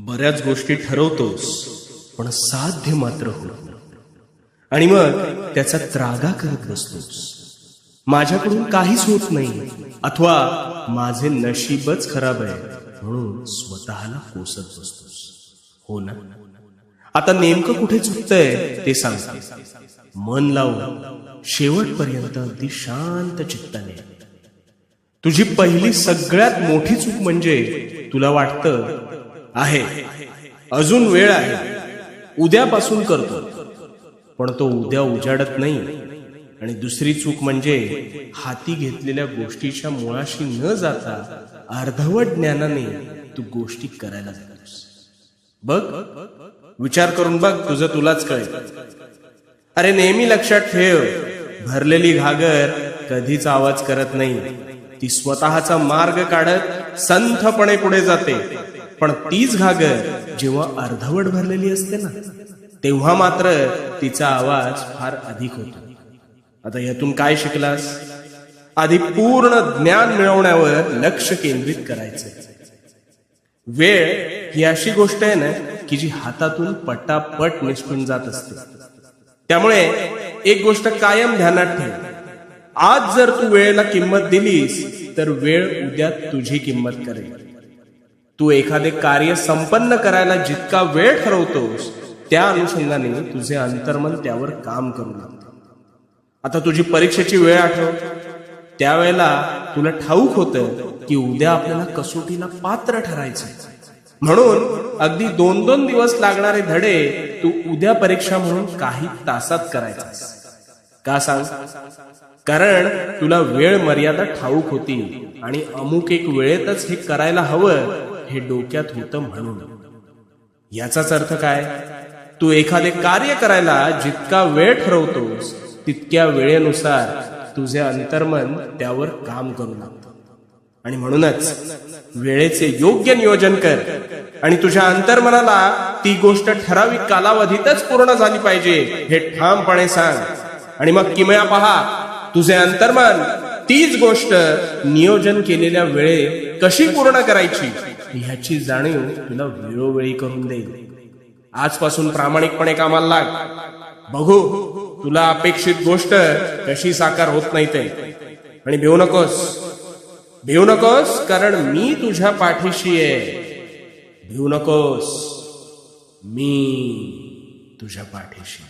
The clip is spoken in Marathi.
बऱ्याच गोष्टी ठरवतोस पण साध्य मात्र होत नाही. आणि मग त्याचा त्रागा करत बसतोस. माझ्याकडून काहीच होत नाही अथवा माझे नशीबच खराब आहे म्हणून स्वतःला कोसत बसतोस. हो ना? आता नेमकं कुठे चुकतंय ते सांग. मन लावून शेवटपर्यंत अगदी शांत चित्ताने. तुझी पहिली सगळ्यात मोठी चूक म्हणजे तुला वाटतं आहे अजून वेळ आहे, उद्यापासून करतो, पण तो उद्या उजाडत नाही. आणि दुसरी चूक म्हणजे हाती घेतलेल्या गोष्टीच्या मुळाशी न जाता अर्धवट ज्ञानाने तू गोष्टी करायला जातोस. बघ, विचार करून बघ, तुझं तुलाच कळेल. अरे नेहमी लक्षात ठेव, भरलेली घागर कधीच आवाज करत नाही. ती स्वतःचा मार्ग काढत संथपणे पुढे जाते. पण तीच घागर जेव्हा अर्धवट भरलेली असते ना, तेव्हा मात्र तिचा आवाज फार अधिक होतो. आता यातून काय शिकलास? आधी पूर्ण ज्ञान मिळवण्यावर लक्ष केंद्रित करायचं. वेळ ही अशी गोष्ट आहे ना की जी हातातून पटापट निसटून जात असते. त्यामुळे एक गोष्ट कायम ध्यानात ठेव. आज जर तू वेळेला किंमत दिलीस तर वेळ उद्या तुझी किंमत करेल. तू एखादे कार्य संपन्न करायला जितका वेळ ठरवतोस त्या अनुषंगाने तुझे अंतर्मन त्यावर काम करू लागते. आता तुझी परीक्षेची वेळ आठव. त्यावेळेला तुला ठाऊक होतं की उद्या आपल्याला कसोटीला पात्र ठरायचं. म्हणून अगदी 2-2 दिवस लागणारे धडे तू उद्या परीक्षा म्हणून काही तासात करायचास. का सांग? कारण तुला वेळ मर्यादा ठाऊक होती आणि अमुक एक वेळेतच हे करायला हवं हे डोक्यात होतं म्हणून. याचाच अर्थ काय? तू एखादे कार्य करायला जितका वेळ ठरवतोस तितक्या वेळेनुसार तुझे अंतर्मन त्यावर काम करू लागतं. आणि म्हणूनच वेळेचे योग्य नियोजन कर आणि तुझ्या अंतर्मनाला ती गोष्ट ठराविक कालावधीतच पूर्ण झाली पाहिजे हे ठामपणे सांग. आणि मग किमया पहा, तुझे अंतर्मन तीच गोष्ट नियोजन केलेल्या वेळेत कशी पूर्ण करायची ह्याची जाणीव तुला वेळोवेळी करून देईल. आजपासून प्रामाणिकपणे कामाला लाग. बघू तुला अपेक्षित गोष्ट कशी साकार होत नाही ते. आणि भिवू नकोस, कारण मी तुझ्या पाठीशी आहे. भिवू नकोस, मी तुझ्या पाठीशी.